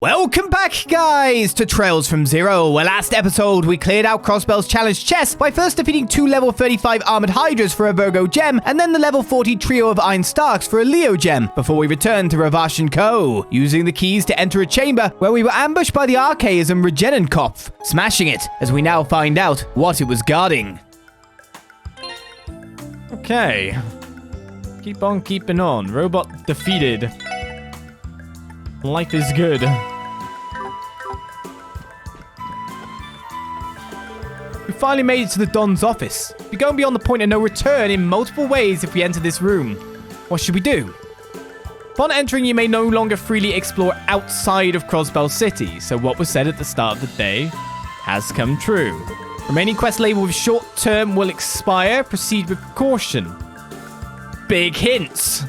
Welcome back, guys, to Trails from Zero, where last episode we cleared out Crossbell's challenge chest by first defeating 2 level 35 armored hydras for a Virgo gem, and then the level 40 trio of Iron Starks for a Leo gem, before we returned to Ravash & Co., using the keys to enter a chamber where we were ambushed by the Archaism Regenenkopf, smashing it as we now find out what it was guarding. Okay. Keep on keeping on. Robot defeated. Life is good. We finally made it to the Don's office. We're going beyond the point of no return in multiple ways if we enter this room. What should we do? Upon entering, you may no longer freely explore outside of Crossbell City, so what was said at the start of the day has come true. Remaining quest label with short term will expire. Proceed with caution. Big hints.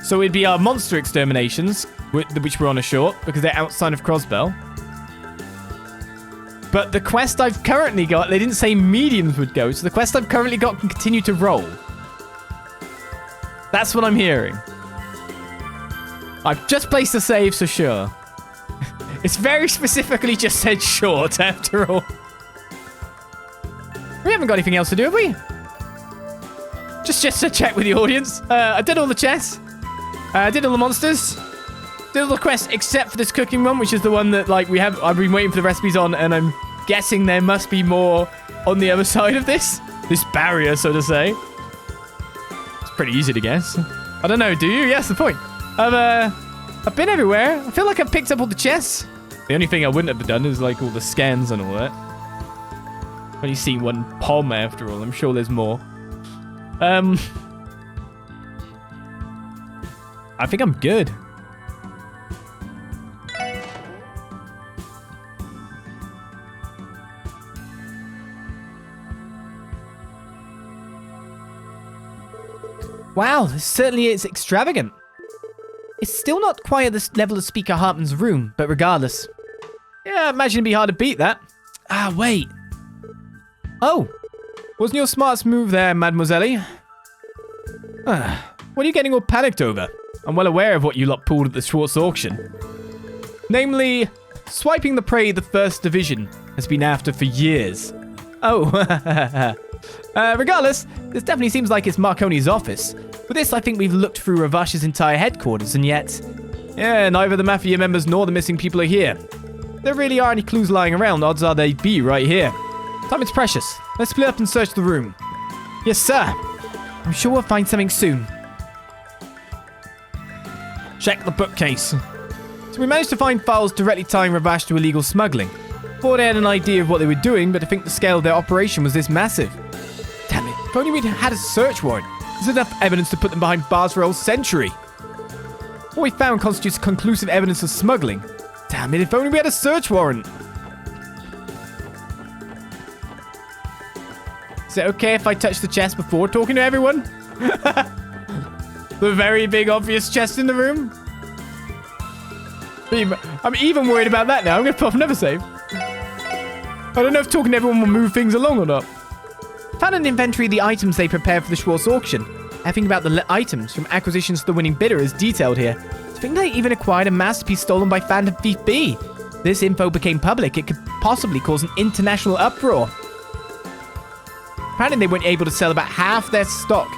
So it'd be our monster exterminations, which were on a short, because they're outside of Crossbell. But the quest I've currently got, they didn't say mediums would go, so the quest I've currently got can continue to roll. That's what I'm hearing. I've just placed a save, so sure. It's very specifically just said short, after all. We haven't got anything else to do, have we? Just to check with the audience. I did all the chests. Did all the monsters. Did all the quests except for this cooking one, which is the one that, like, I've been waiting for the recipes on, and I'm guessing there must be more on the other side of this barrier, so to say. It's pretty easy to guess. I don't know, do you? Yes, the point. I've been everywhere. I feel like I've picked up all the chests. The only thing I wouldn't have done is, like, all the scans and all that. I've only seen one POM after all. I'm sure there's more. I think I'm good. Wow, this certainly is extravagant. It's still not quite at the level of Speaker Hartman's room, but regardless. Yeah, I imagine it'd be hard to beat that. Ah, wait. Oh, wasn't your smartest move there, mademoiselle? What are you getting all panicked over? I'm well aware of what you lot pulled at the Schwartz auction. Namely, swiping the prey the First Division has been after for years. Oh, regardless, this definitely seems like it's Marconi's office. With this, I think we've looked through Ravash's entire headquarters, and yet... Yeah, neither the Mafia members nor the missing people are here. If there really are any clues lying around, odds are they'd be right here. Time is precious. Let's split up and search the room. Yes, sir. I'm sure we'll find something soon. Check the bookcase. So we managed to find files directly tying Ravash to illegal smuggling. Thought I had an idea of what they were doing, but I think the scale of their operation was this massive. Damn it, if only we'd had a search warrant. There's enough evidence to put them behind bars for a whole century. What we found constitutes conclusive evidence of smuggling. Damn it, if only we had a search warrant. Is it okay if I touch the chest before talking to everyone? The very big obvious chest in the room. I'm even worried about that now. I'm going to put off another save. I don't know if talking to everyone will move things along or not. Found an inventory of the items they prepared for the Schwartz auction. Everything about the items, from acquisitions to the winning bidder, is detailed here. I think they even acquired a masterpiece stolen by Phantom Thief B. If this info became public, it could possibly cause an international uproar. Apparently they weren't able to sell about half their stock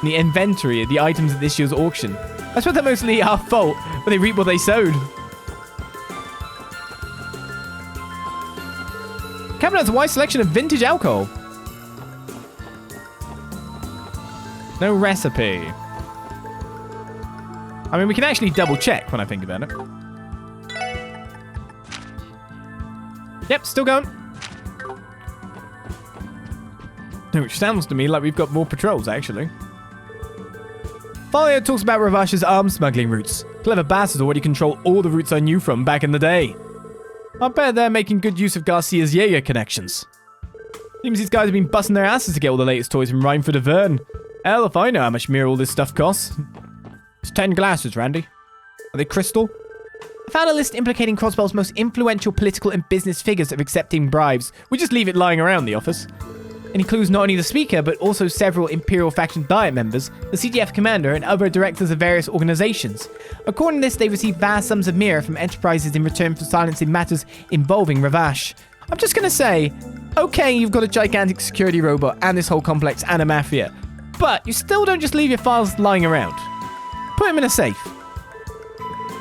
in the inventory of the items at this year's auction. I suppose that's mostly our fault, but they reap what they sowed. Cabinet has a wide selection of vintage alcohol. No recipe. I mean, we can actually double check when I think about it. Yep, still going. Which sounds to me like we've got more patrols, actually. Folio talks about Ravash's arms smuggling routes. Clever bastards already control all the routes I knew from back in the day. I bet they're making good use of Garcia's Jaeger connections. Seems these guys have been busting their asses to get all the latest toys from Rhineford Avern. Hell if I know how much mere all this stuff costs. It's 10 glasses, Randy. Are they crystal? I found a list implicating Crossbell's most influential political and business figures of accepting bribes. We just leave it lying around the office. It includes not only the speaker, but also several Imperial faction Diet members, the CGF commander, and other directors of various organizations. According to this, they receive vast sums of mirror from enterprises in return for silencing matters involving Ravash. I'm just gonna say, okay, you've got a gigantic security robot and this whole complex and a mafia, but you still don't just leave your files lying around. Put them in a safe.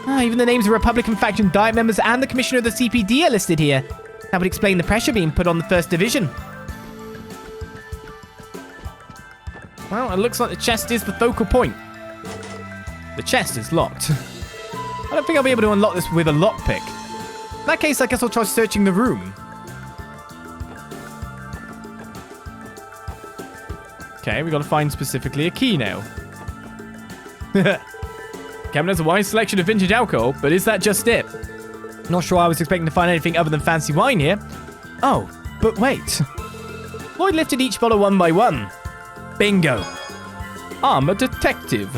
Even the names of Republican faction Diet members and the commissioner of the CPD are listed here. That would explain the pressure being put on the 1st Division. Well, it looks like the chest is the focal point. The chest is locked. I don't think I'll be able to unlock this with a lockpick. In that case, I guess I'll try searching the room. Okay, we gotta find specifically a key now. Cabinet has a wide selection of vintage alcohol, but is that just it? Not sure I was expecting to find anything other than fancy wine here. Oh, but wait. Lloyd lifted each bottle one by one. Bingo. I'm a detective.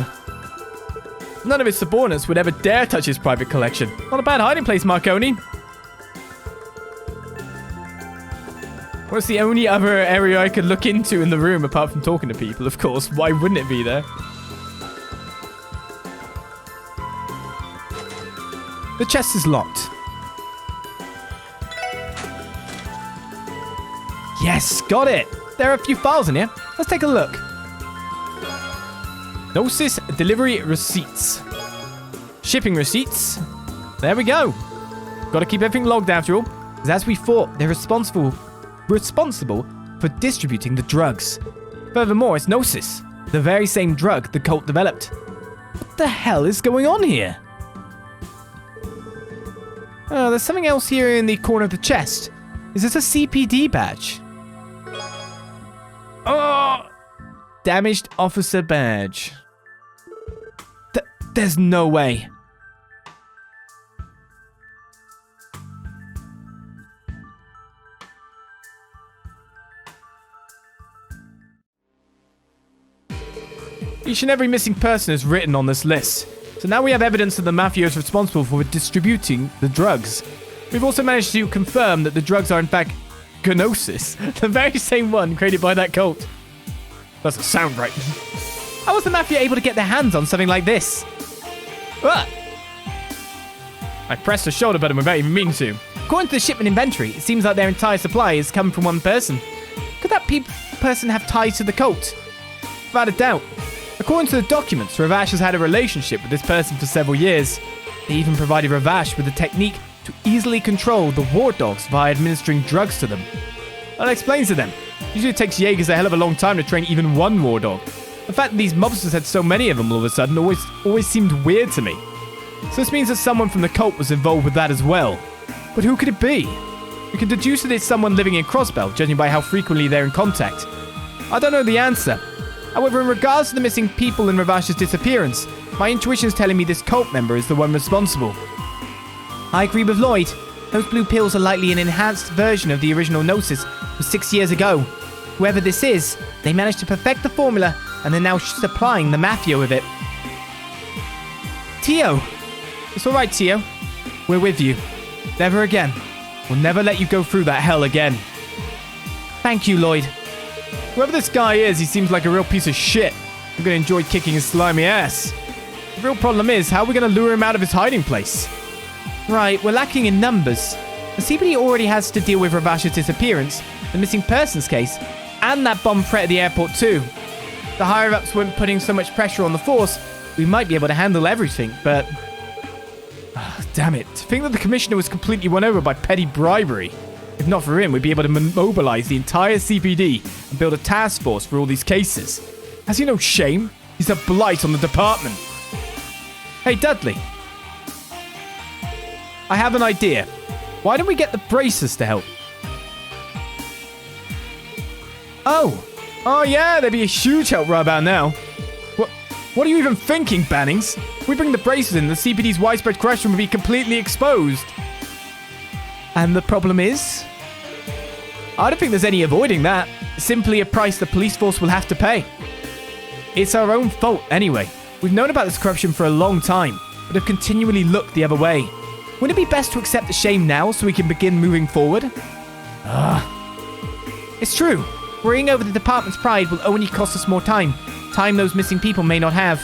None of his subordinates would ever dare touch his private collection. Not a bad hiding place, Marconi. What's the only other area I could look into in the room apart from talking to people, of course. Why wouldn't it be there? The chest is locked. Yes, got it. There are a few files in here. Let's take a look. Gnosis delivery receipts. Shipping receipts. There we go. Got to keep everything logged after all. Because as we thought, they're responsible for distributing the drugs. Furthermore, it's Gnosis, the very same drug the cult developed. What the hell is going on here? Oh, there's something else here in the corner of the chest. Is this a CPD badge? Oh! Damaged officer badge. There's no way. Each and every missing person is written on this list. So now we have evidence that the Mafia is responsible for distributing the drugs. We've also managed to confirm that the drugs are in fact Gnosis, the very same one created by that cult. Doesn't sound right. How was the Mafia able to get their hands on something like this? Ah! I pressed the shoulder button without even meaning to. According to the shipment inventory, it seems like their entire supply has come from one person. Could that person have ties to the cult? Without a doubt. According to the documents, Ravash has had a relationship with this person for several years. They even provided Ravash with a technique to easily control the war dogs by administering drugs to them. That explains to them. Usually it takes Jaegers a hell of a long time to train even one war dog. The fact that these mobsters had so many of them all of a sudden always seemed weird to me. So this means that someone from the cult was involved with that as well. But who could it be? We can deduce that it's someone living in Crossbell, judging by how frequently they're in contact. I don't know the answer. However, in regards to the missing people in Ravash's disappearance, my intuition is telling me this cult member is the one responsible. I agree with Lloyd. Those blue pills are likely an enhanced version of the original Gnosis from 6 years ago. Whoever this is, they managed to perfect the formula and they're now supplying the Mafia with it. Tio. It's alright, Tio. We're with you. Never again. We'll never let you go through that hell again. Thank you, Lloyd. Whoever this guy is, he seems like a real piece of shit. I'm gonna enjoy kicking his slimy ass. The real problem is, how are we gonna lure him out of his hiding place? Right, we're lacking in numbers. The CPD already has to deal with Ravash's disappearance, the missing persons case, and that bomb threat at the airport too. The higher-ups weren't putting so much pressure on the force, we might be able to handle everything, but... damn it, to think that the commissioner was completely won over by petty bribery. If not for him, we'd be able to mobilize the entire CPD and build a task force for all these cases. Has he no shame? He's a blight on the department. Hey, Dudley. I have an idea. Why don't we get the bracers to help? Oh yeah, they'd be a huge help right about now. What are you even thinking, Bannings? If we bring the bracers in, the CPD's widespread corruption will be completely exposed. And the problem is? I don't think there's any avoiding that. Simply a price the police force will have to pay. It's our own fault anyway. We've known about this corruption for a long time, but have continually looked the other way. Wouldn't it be best to accept the shame now so we can begin moving forward? It's true. Worrying over the department's pride will only cost us more time. Time those missing people may not have.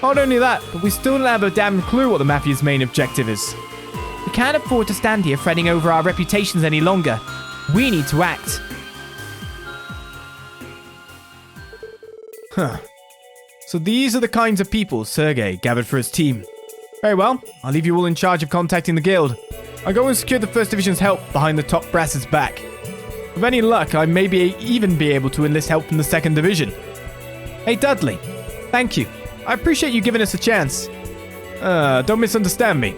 Not only that, but we still don't have a damn clue what the Mafia's main objective is. We can't afford to stand here fretting over our reputations any longer. We need to act. Huh. So these are the kinds of people Sergei gathered for his team. Very well, I'll leave you all in charge of contacting the guild. I'll go and secure the 1st Division's help behind the top brass's back. With any luck, I may even be able to enlist help from the 2nd Division. Hey Dudley, thank you. I appreciate you giving us a chance. Don't misunderstand me.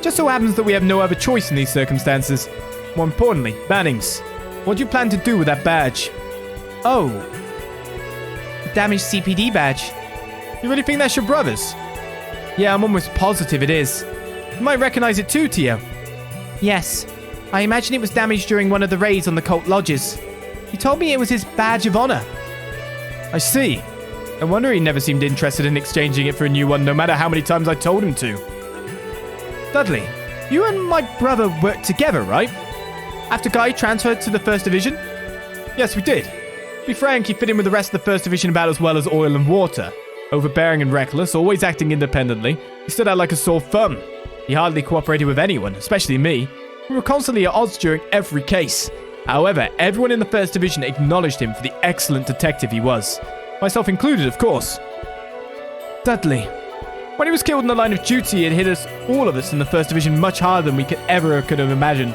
Just so happens that we have no other choice in these circumstances. More importantly, Bannings, what do you plan to do with that badge? Oh. The damaged CPD badge. You really think that's your brother's? Yeah, I'm almost positive it is. You might recognize it too, Tio. Yes. I imagine it was damaged during one of the raids on the cult lodges. He told me it was his badge of honor. I see. No wonder he never seemed interested in exchanging it for a new one, no matter how many times I told him to. Dudley, you and my brother worked together, right? After Guy transferred to the 1st Division? Yes, we did. To be frank, he fit in with the rest of the 1st Division about as well as oil and water. Overbearing and reckless, always acting independently, he stood out like a sore thumb. He hardly cooperated with anyone, especially me. We were constantly at odds during every case. However, everyone in the 1st Division acknowledged him for the excellent detective he was. Myself included, of course. Dudley. When he was killed in the line of duty, it hit us, all of us in the 1st Division, much harder than we could have imagined.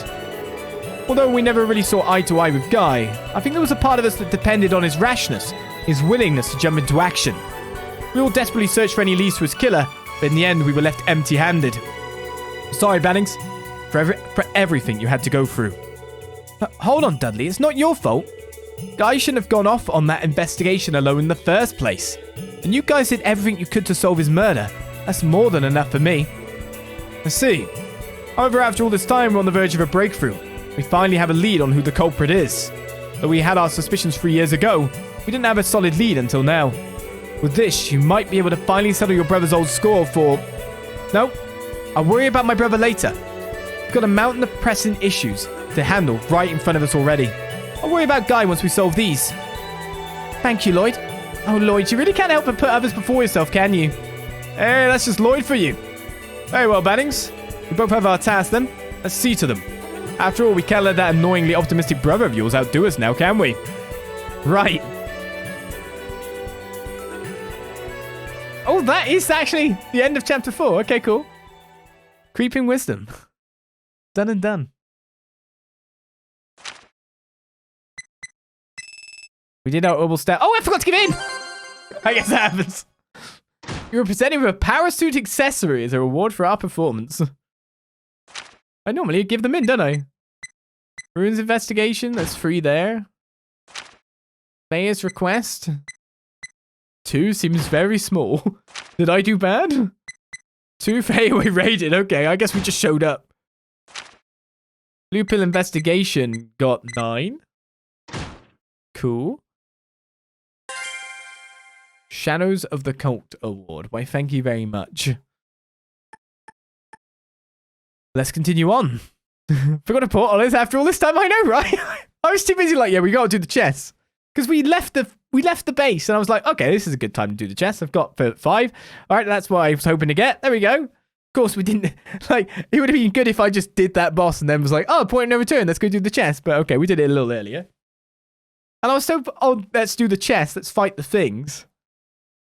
Although we never really saw eye to eye with Guy, I think there was a part of us that depended on his rashness, his willingness to jump into action. We all desperately searched for any leads to his killer, but in the end we were left empty-handed. Sorry, Bannings, for everything you had to go through. Hold on, Dudley, it's not your fault. Guy shouldn't have gone off on that investigation alone in the first place. And you guys did everything you could to solve his murder. That's more than enough for me. I see. However, after all this time, we're on the verge of a breakthrough. We finally have a lead on who the culprit is. Though we had our suspicions 3 years ago, we didn't have a solid lead until now. With this, you might be able to finally settle your brother's old score for... No, I'll worry about my brother later. We've got a mountain of pressing issues to handle right in front of us already. I'll worry about Guy once we solve these. Thank you, Lloyd. Oh, Lloyd, you really can't help but put others before yourself, can you? Hey, that's just Lloyd for you. Very well, Bannings. We both have our tasks then. Let's see to them. After all, we can't let that annoyingly optimistic brother of yours outdo us now, can we? Right. Oh, that is actually the end of chapter 4. Okay, cool. Creeping Wisdom. Done and done. We did our herbal stat. Oh, I forgot to give in! I guess that happens. You were presented with a parasuit accessory as a reward for our performance. I normally give them in, don't I? Ruins investigation, that's 3 there. Mayor's request. 2 seems very small. Did I do bad? 2 fadeaway rated. Okay, I guess we just showed up. Blue pill investigation got 9. Cool. Shadows of the Cult Award. Why, thank you very much. Let's continue on. Forgot to put Oliz after all this time, I know, right? I was too busy like, yeah, we gotta do the chess. Because we left the base, and I was like, okay, this is a good time to do the chess. I've got 5. Alright, that's what I was hoping to get. There we go. Of course, we didn't, like, it would have been good if I just did that boss and then was like, oh, point of no return, let's go do the chess. But okay, we did it a little earlier. And I was so, oh, let's do the chess, let's fight the things.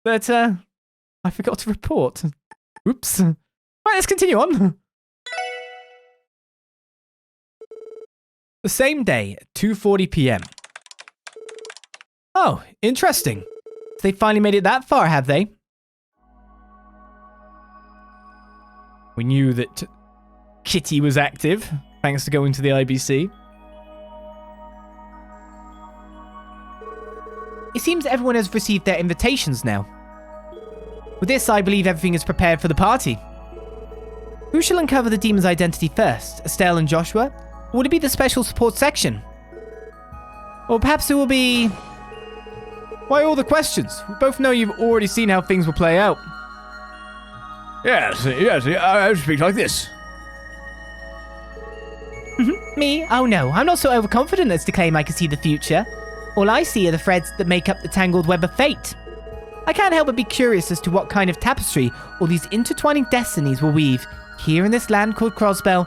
But, I forgot to report. Oops. Right, let's continue on. The same day at 2:40 p.m. Oh, interesting. They finally made it that far, have they? We knew that Kitty was active, thanks to going to the IBC. It seems everyone has received their invitations now. With this, I believe everything is prepared for the party. Who shall uncover the demon's identity first? Estelle and Joshua? Or would it be the special support section? Or perhaps it will be... Why all the questions? We both know you've already seen how things will play out. Yes, I speak like this. Me? Oh no, I'm not so overconfident as to claim I can see the future. All I see are the threads that make up the tangled web of fate. I can't help but be curious as to what kind of tapestry all these intertwining destinies will weave here in this land called Crossbell.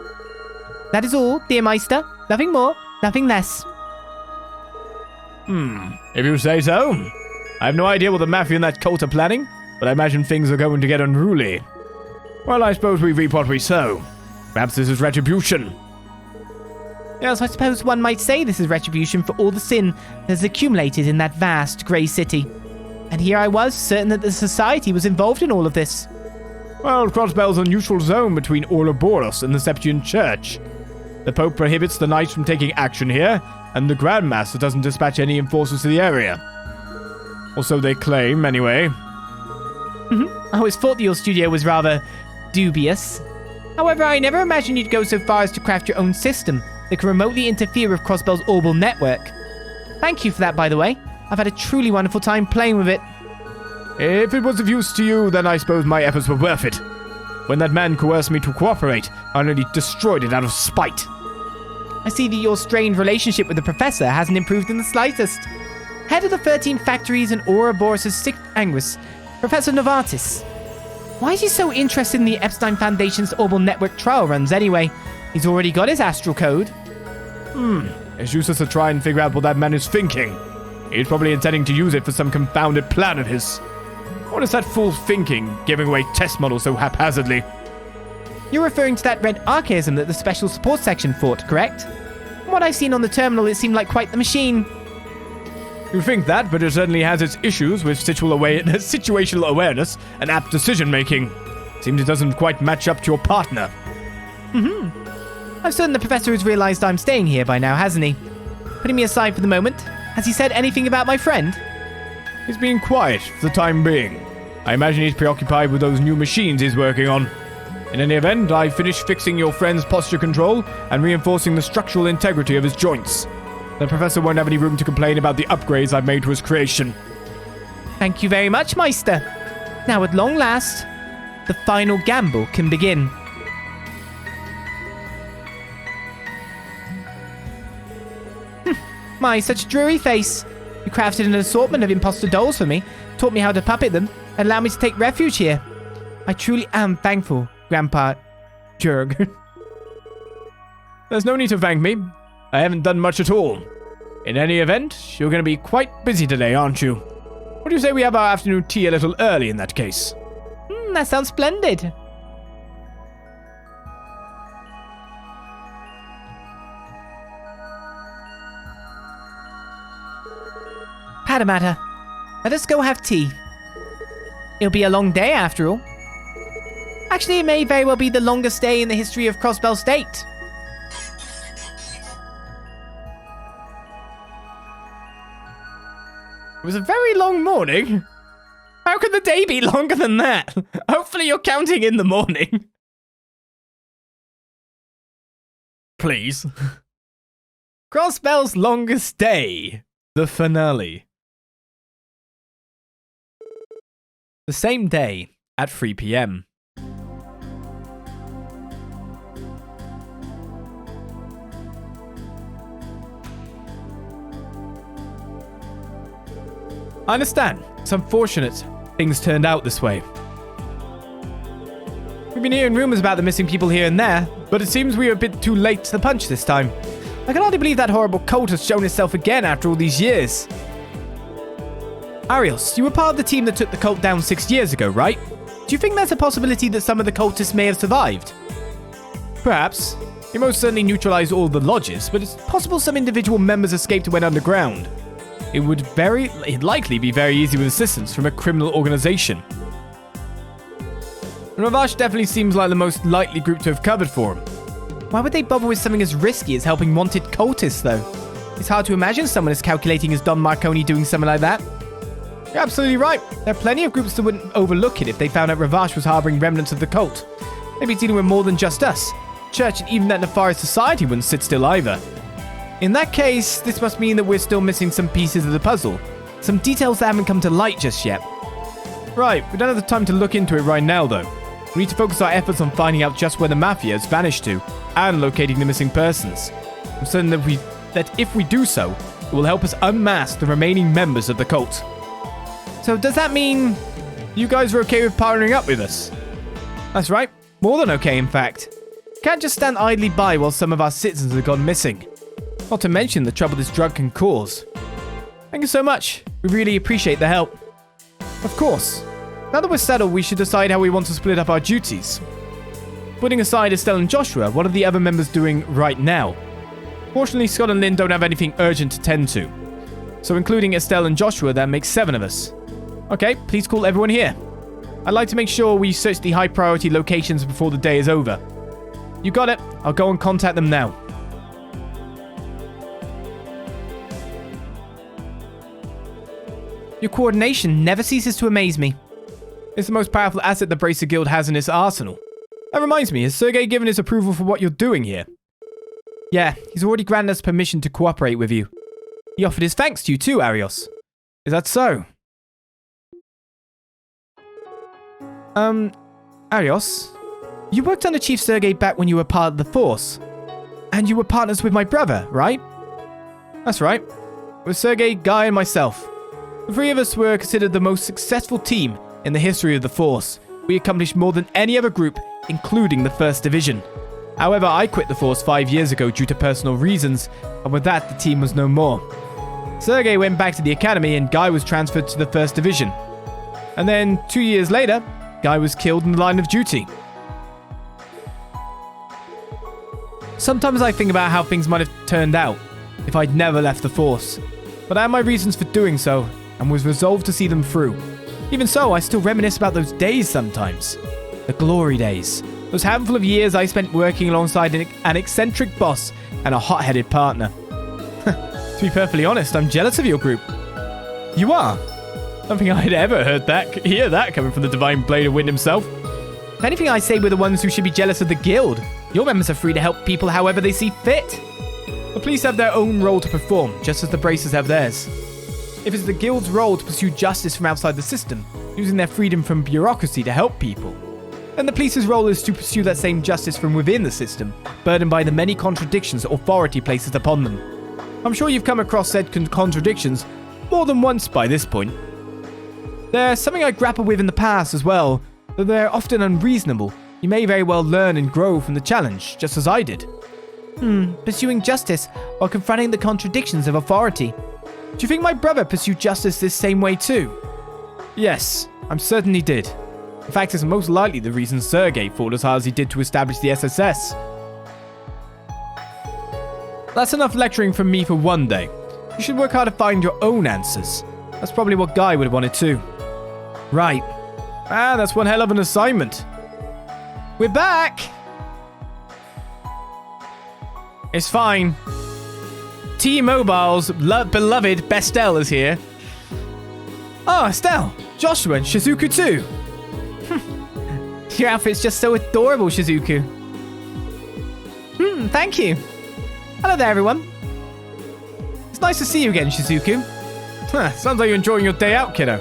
That is all, dear Meister. Nothing more, nothing less. If you say so. I have no idea what the Mafia and that cult are planning, but I imagine things are going to get unruly. Well, I suppose we reap what we sow. Perhaps this is retribution. Yes, I suppose one might say this is retribution for all the sin that has accumulated in that vast grey city. And here I was, certain that the society was involved in all of this. Well, Crossbell's a neutral zone between Ouroboros and the Septuagint Church. The Pope prohibits the Knights from taking action here, and the Grand Master doesn't dispatch any enforcers to the area. Or so they claim, anyway. I always thought that your studio was rather dubious. However, I never imagined you'd go so far as to craft your own system that can remotely interfere with Crossbell's orbital network. Thank you for that, by the way. I've had a truly wonderful time playing with it. If it was of use to you, then I suppose my efforts were worth it. When that man coerced me to cooperate, I nearly destroyed it out of spite. I see that your strained relationship with the Professor hasn't improved in the slightest. Head of the 13 factories in Ouroboros' 6th Angus, Professor Novartis. Why is he so interested in the Epstein Foundation's orbital network trial runs anyway? He's already got his astral code. It's useless to try and figure out what that man is thinking. He's probably intending to use it for some confounded plan of his. What is that fool thinking, giving away test models so haphazardly? You're referring to that red archaism that the Special Support Section fought, correct? From what I've seen on the terminal, it seemed like quite the machine. You think that, but it certainly has its issues with situational awareness and apt decision-making. Seems it doesn't quite match up to your partner. I'm certain the Professor has realized I'm staying here by now, hasn't he? Putting me aside for the moment, has he said anything about my friend? He's being quiet for the time being. I imagine he's preoccupied with those new machines he's working on. In any event, I finished fixing your friend's posture control and reinforcing the structural integrity of his joints. The Professor won't have any room to complain about the upgrades I've made to his creation. Thank you very much, Meister. Now, at long last, the final gamble can begin. My, such a dreary face. You crafted an assortment of imposter dolls for me, taught me how to puppet them, and allowed me to take refuge here. I truly am thankful, Grandpa Jurg. There's no need to thank me. I haven't done much at all. In any event, you're going to be quite busy today, aren't you? What do you say we have our afternoon tea a little early in that case? That sounds splendid. Padamata, let us go have tea. It'll be a long day after all. Actually, it may very well be the longest day in the history of Crossbell State. It was a very long morning. How could the day be longer than that? Hopefully you're counting in the morning. Please. Crossbell's longest day. The finale. The same day at 3 p.m. I understand. It's unfortunate things turned out this way. We've been hearing rumors about the missing people here and there, but it seems we were a bit too late to the punch this time. I can hardly believe that horrible cult has shown itself again after all these years. Arios, you were part of the team that took the cult down 6 years ago, right? Do you think there's a possibility that some of the cultists may have survived? Perhaps. We most certainly neutralized all the lodges, but it's possible some individual members escaped and went underground. It would likely be very easy with assistance from a criminal organization. Ravash definitely seems like the most likely group to have covered for him. Why would they bother with something as risky as helping wanted cultists, though? It's hard to imagine someone as calculating as Don Marconi doing something like that. You're absolutely right. There are plenty of groups that wouldn't overlook it if they found out Ravash was harboring remnants of the cult. They'd be dealing with more than just us. Church and even that nefarious society wouldn't sit still either. In that case, this must mean that we're still missing some pieces of the puzzle. Some details that haven't come to light just yet. Right, we don't have the time to look into it right now, though. We need to focus our efforts on finding out just where the Mafia has vanished to, and locating the missing persons. I'm certain that if we do so, It will help us unmask the remaining members of the cult. So does that mean you guys are okay with partnering up with us? That's right. More than okay, in fact. Can't just stand idly by while some of our citizens have gone missing. Not to mention the trouble this drug can cause. Thank you so much. We really appreciate the help. Of course. Now that we're settled, we should decide how we want to split up our duties. Putting aside Estelle and Joshua, what are the other members doing right now? Fortunately, Scott and Lynn don't have anything urgent to tend to. So including Estelle and Joshua, that makes 7 of us. Okay, please call everyone here. I'd like to make sure we search the high priority locations before the day is over. You got it. I'll go and contact them now. Your coordination never ceases to amaze me. It's the most powerful asset the Bracer Guild has in its arsenal. That reminds me, has Sergei given his approval for what you're doing here? Yeah, he's already granted us permission to cooperate with you. He offered his thanks to you too, Arios. Is that so? Arios, you worked under Chief Sergei back when you were part of the Force. And you were partners with my brother, right? That's right. With Sergei, Guy, and myself. The 3 of us were considered the most successful team in the history of the Force. We accomplished more than any other group, including the 1st Division. However, I quit the Force 5 years ago due to personal reasons, and with that, the team was no more. Sergei went back to the Academy, and Guy was transferred to the 1st Division. And then, 2 years later, Guy was killed in the line of duty. Sometimes I think about how things might have turned out if I'd never left the Force. But I had my reasons for doing so, and was resolved to see them through. Even so, I still reminisce about those days sometimes. The glory days. Those handful of years I spent working alongside an eccentric boss and a hot-headed partner. To be perfectly honest, I'm jealous of your group. You are? I don't think I'd ever hear that coming from the Divine Blade of Wind himself. If anything, I say we're the ones who should be jealous of the guild. Your members are free to help people however they see fit. The police have their own role to perform, just as the Bracers have theirs. If it's the guild's role to pursue justice from outside the system, using their freedom from bureaucracy to help people, then the police's role is to pursue that same justice from within the system, burdened by the many contradictions authority places upon them. I'm sure you've come across said contradictions more than once by this point. They're something I grappled with in the past as well, though they're often unreasonable. You may very well learn and grow from the challenge, just as I did. Pursuing justice while confronting the contradictions of authority. Do you think my brother pursued justice this same way too? Yes, I'm certain he did. In fact, it's most likely the reason Sergei fought as hard as he did to establish the SSS. That's enough lecturing from me for one day. You should work hard to find your own answers. That's probably what Guy would have wanted too. Right. That's one hell of an assignment. We're back! It's fine. T-Mobile's beloved Bestel is here. Oh, Estelle, Joshua, and Shizuku too. Your outfit's just so adorable, Shizuku. Thank you. Hello there, everyone. It's nice to see you again, Shizuku. Sounds like you're enjoying your day out, kiddo.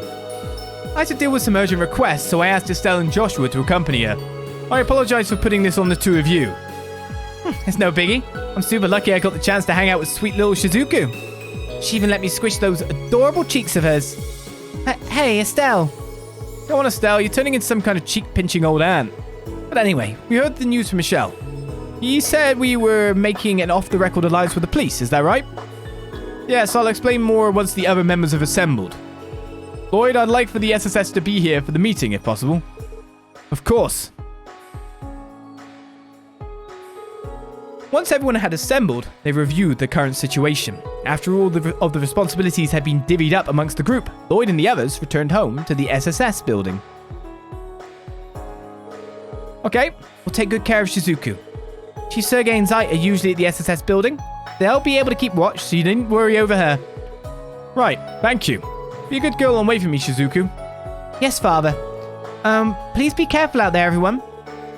I had to deal with some urgent requests, so I asked Estelle and Joshua to accompany her. I apologize for putting this on the 2 of you. It's no biggie. I'm super lucky I got the chance to hang out with sweet little Shizuku. She even let me squish those adorable cheeks of hers. Hey, Estelle. Go on, Estelle, you're turning into some kind of cheek-pinching old aunt. But anyway, we heard the news from Michelle. He said we were making an off-the-record alliance with the police, is that right? Yes, I'll explain more once the other members have assembled. Lloyd, I'd like for the SSS to be here for the meeting, if possible. Of course. Once everyone had assembled, they reviewed the current situation. After all of the responsibilities had been divvied up amongst the group, Lloyd and the others returned home to the SSS building. Okay, we'll take good care of Shizuku. Chief Sergei and Zeit are usually at the SSS building. They'll be able to keep watch, so you didn't worry over her. Right, thank you. Be a good girl and wait for me, Shizuku. Yes, Father. Please be careful out there, everyone.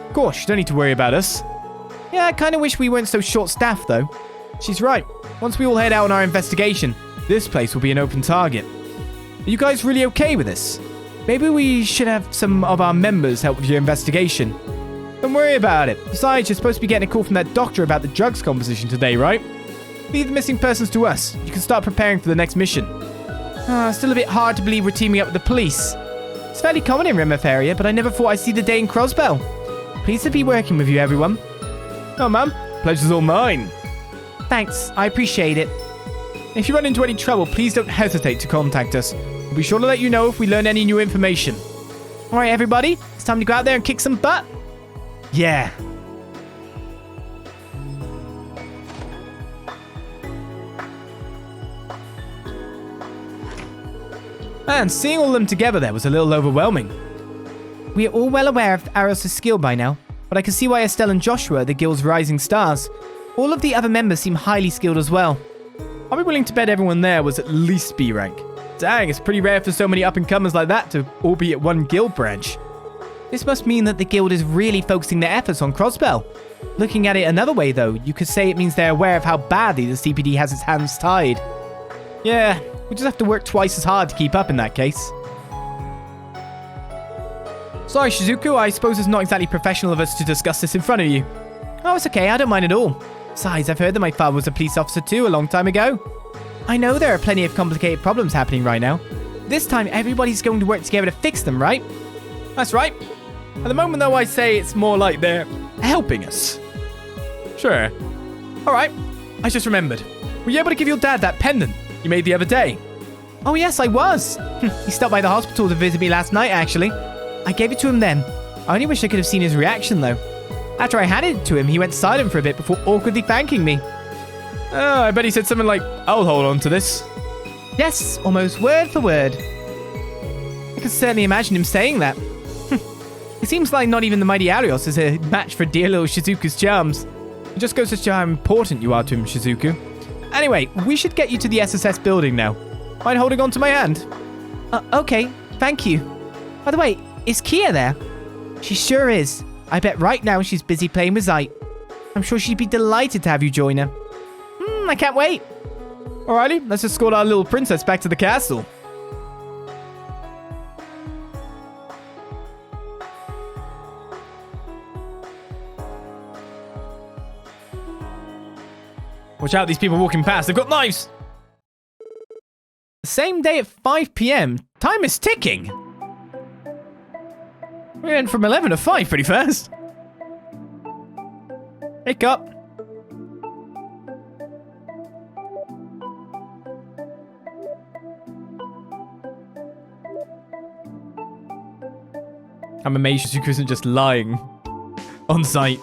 Of course, you don't need to worry about us. Yeah, I kind of wish we weren't so short-staffed, though. She's right. Once we all head out on our investigation, this place will be an open target. Are you guys really okay with this? Maybe we should have some of our members help with your investigation. Don't worry about it. Besides, you're supposed to be getting a call from that doctor about the drugs composition today, right? Leave the missing persons to us. You can start preparing for the next mission. Still a bit hard to believe we're teaming up with the police. It's fairly common in Remeth area, but I never thought I'd see the day in Crossbell. Pleased to be working with you, everyone. Oh, ma'am. Pleasure's all mine. Thanks. I appreciate it. If you run into any trouble, please don't hesitate to contact us. We'll be sure to let you know if we learn any new information. All right, everybody. It's time to go out there and kick some butt. Yeah. And seeing all of them together there was a little overwhelming. We are all well aware of Aros' skill by now, but I can see why Estelle and Joshua are the guild's rising stars. All of the other members seem highly skilled as well. I'll be willing to bet everyone there was at least B rank. Dang, it's pretty rare for so many up-and-comers like that to all be at one guild branch. This must mean that the guild is really focusing their efforts on Crossbell. Looking at it another way though, you could say it means they're aware of how badly the CPD has its hands tied. Yeah, we just have to work twice as hard to keep up in that case. Sorry, Shizuku, I suppose it's not exactly professional of us to discuss this in front of you. Oh, it's okay, I don't mind at all. Besides, I've heard that my father was a police officer too a long time ago. I know there are plenty of complicated problems happening right now. This time, everybody's going to work together to fix them, right? That's right. At the moment, though, I'd say it's more like they're helping us. Sure. All right, I just remembered. Were you able to give your dad that pendant you made the other day? Oh, yes, I was. He stopped by the hospital to visit me last night, actually. I gave it to him then. I only wish I could have seen his reaction, though. After I handed it to him, he went silent for a bit before awkwardly thanking me. Oh, I bet he said something like, I'll hold on to this. Yes, almost word for word. I can certainly imagine him saying that. It seems like not even the mighty Arios is a match for dear little Shizuku's charms. It just goes to show how important you are to him, Shizuku. Anyway, we should get you to the SSS building now. Mind holding on to my hand? Okay, thank you. By the way, is Kia there? She sure is. I bet right now she's busy playing with Zeit. I'm sure she'd be delighted to have you join her. I can't wait. Alrighty, let's escort our little princess back to the castle. Watch out, these people walking past. They've got knives. The same day at 5 p.m. Time is ticking. We went from 11 to 5 pretty fast. Wake up. I'm amazed Shizuku isn't just lying on site.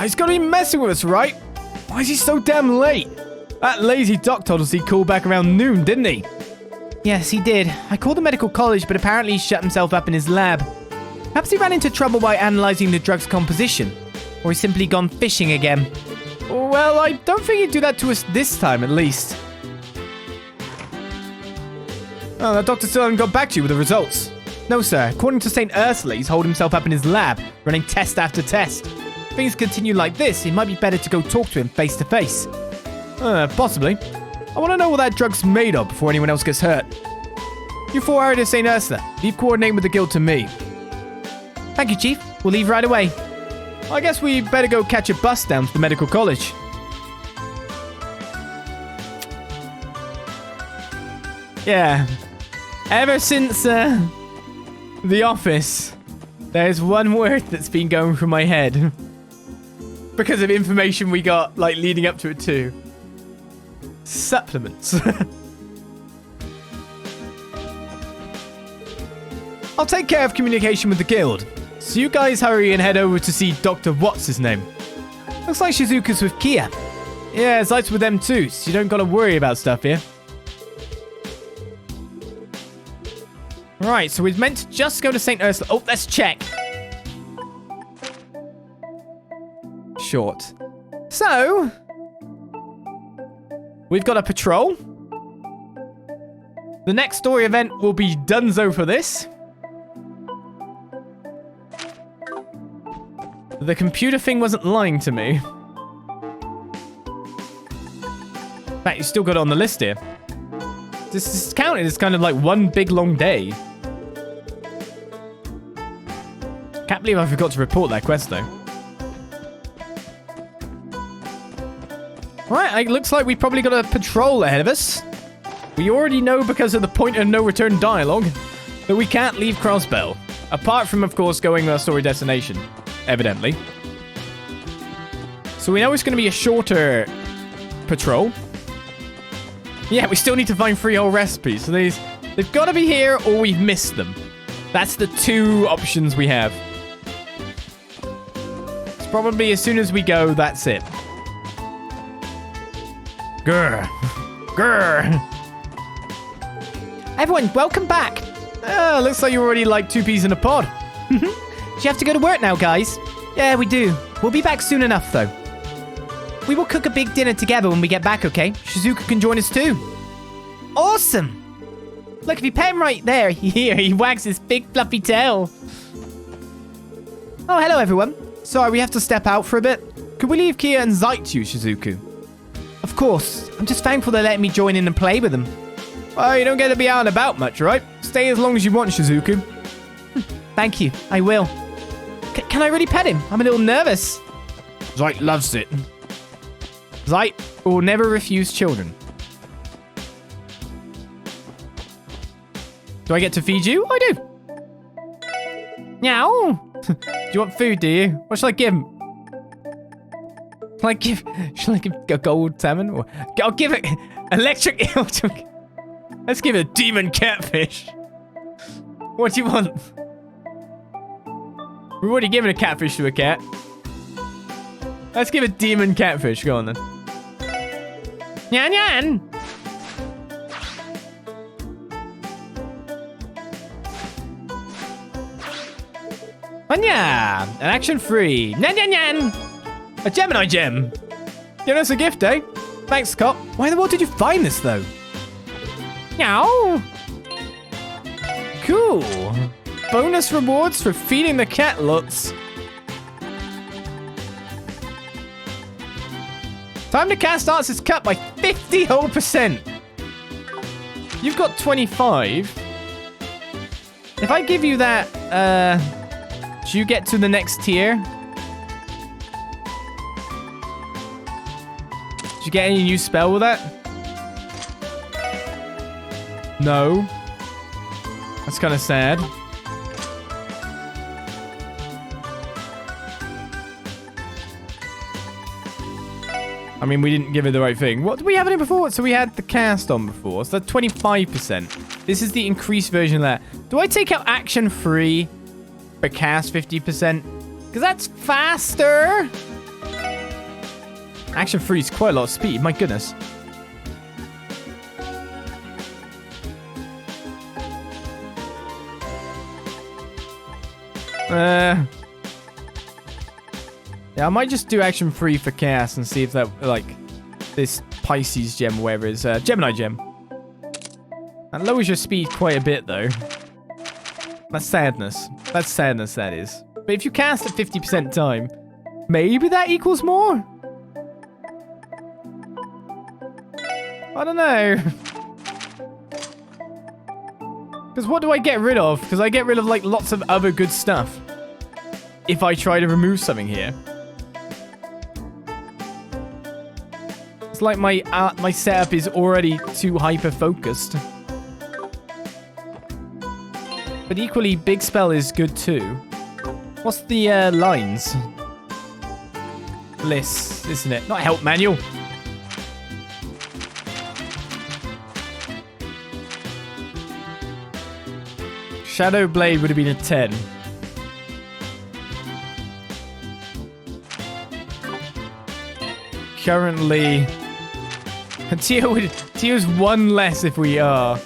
He's got to be messing with us, right? Why is he so damn late? That lazy doc told us he'd call back around noon, didn't he? Yes, he did. I called the medical college, but apparently he shut himself up in his lab. Perhaps he ran into trouble by analysing the drug's composition. Or he's simply gone fishing again. Well, I don't think he'd do that to us this time, at least. Oh, that doctor still hasn't got back to you with the results. No, sir. According to St. Ursula, he's holed himself up in his lab, running test after test. If things continue like this, it might be better to go talk to him face to face. Possibly. I want to know what that drug's made of before anyone else gets hurt. You four are to St. Ursula. Leave coordinating with the guild to me. Thank you, Chief. We'll leave right away. I guess we better go catch a bus down to the medical college. Yeah. Ever since The Office, there's one word that's been going through my head. Because of information we got, like, leading up to it too. Supplements. I'll take care of communication with the guild. So you guys hurry and head over to see Dr. What's-his-name. Looks like Shizuku's with Kia. Yeah, Zeit's with them too, so you don't gotta worry about stuff here. Right, so we're meant to just go to St. Ursula. Oh, let's check. Short. So, we've got a patrol. The next story event will be Dunzo for this. The computer thing wasn't lying to me. In fact, you still got it on the list here. This is counted as kind of like one big long day. Can't believe I forgot to report that quest, though. Right, it looks like we probably got a patrol ahead of us. We already know because of the point of no return dialogue that we can't leave Crossbell. Apart from, of course, going to our story destination, evidently. So we know it's going to be a shorter patrol. Yeah, we still need to find 3 whole recipes. So they've got to be here or we've missed them. That's the 2 options we have. It's probably as soon as we go, that's it. Grr. Grr. Everyone, welcome back. Looks like you're already like 2 peas in a pod. Do you have to go to work now, guys? Yeah, we do. We'll be back soon enough, though. We will cook a big dinner together when we get back, okay? Shizuka can join us too. Awesome. Look, if you pet him right there, he wags his big fluffy tail. Oh, hello, everyone. Sorry, we have to step out for a bit. Could we leave Kia and Zeit to you, Shizuku? Of course. I'm just thankful they let me join in and play with them. Well, you don't get to be out and about much, right? Stay as long as you want, Shizuku. Thank you. I will. Can I really pet him? I'm a little nervous. Zeit loves it. Zeit will never refuse children. Do I get to feed you? I do. Meow. Do you want food, do you? What shall I give him? Shall I give a gold salmon? Or I'll give it electric. Let's give it a demon catfish. What do you want? We've already given a catfish to a cat. Let's give a demon catfish. Go on then. Nyan Nyan. Anya! An action free. Nyan Nyan Nyan! A Gemini gem. Give us a gift, eh? Thanks, Scott. Why in the world did you find this, though? Meow. Cool. Bonus rewards for feeding the cat lots. Time to cast arts is cut by 50 whole %. You've got 25. If I give you that, do you get to the next tier? Did you get any new spell with that? No. That's kind of sad. I mean, we didn't give it the right thing. What did we have in it before? So we had the cast on before. So that's 25%. This is the increased version of that. Do I take out action free for cast 50%? Because that's faster. Action free is quite a lot of speed. My goodness. Yeah, I might just do action free for chaos and see if that, like, this Pisces gem, whatever it is, Gemini gem. That lowers your speed quite a bit, though. That's sadness. That's sadness, that is. But if you cast at 50% time, maybe that equals more? I don't know. Because what do I get rid of? Because I get rid of, like, lots of other good stuff if I try to remove something here. It's like my setup is already too hyper-focused. But equally, big spell is good too. What's the lines? Bliss, isn't it? Not help manual. Shadow Blade would have been a 10. Currently, Tio's 1 less if we are.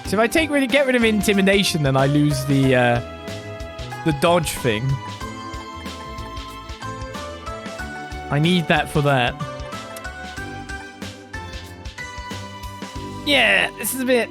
So if I get rid of intimidation, then I lose the dodge thing. I need that for that. Yeah, this is a bit.